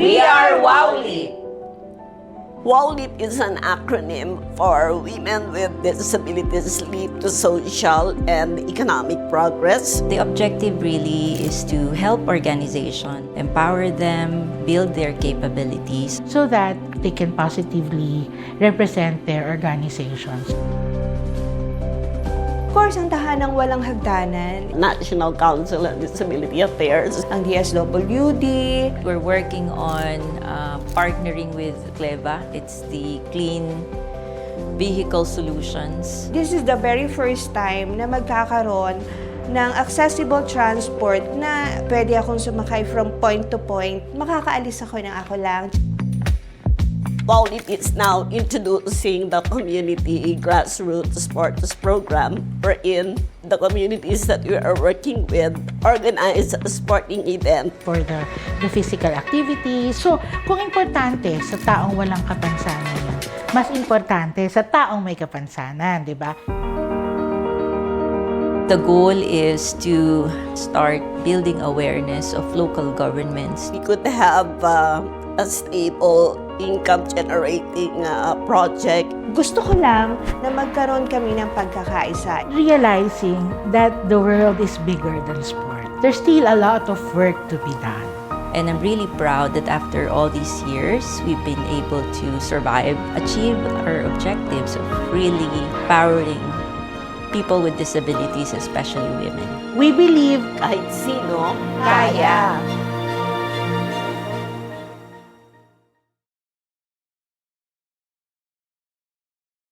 We are WOWLIP. WOWLIP is an acronym for Women with Disabilities Lead to Social and Economic Progress. The objective really is to help organizations, empower them, build their capabilities. so that they can positively represent their organizations. Of course, ang tahanang walang hagdanan, National Council on Disability Affairs. ang DSWD. We're working on partnering with CLEVA. It's the Clean Vehicle Solutions. This is the very first time na magkakaroon ng accessible transport na pwede akong sumakay from point to point. Makakaalis ako ng ako lang. WOWLIP is now introducing the community grassroots sports program wherein the communities that we are working with organize a sporting event. For the physical activities. So, kung importante sa taong walang kapansanan yan, mas importante sa taong may kapansanan, di ba? The goal is to start building awareness of local governments. We could have a stable income-generating project. Gusto ko lang na magkaroon kami ng pagkakaisa. Realizing that the world is bigger than sport. There's still a lot of work to be done. And I'm really proud that after all these years, we've been able to survive, achieve our objectives of really empowering people with disabilities, especially women. We believe Kahit sino, Kaya.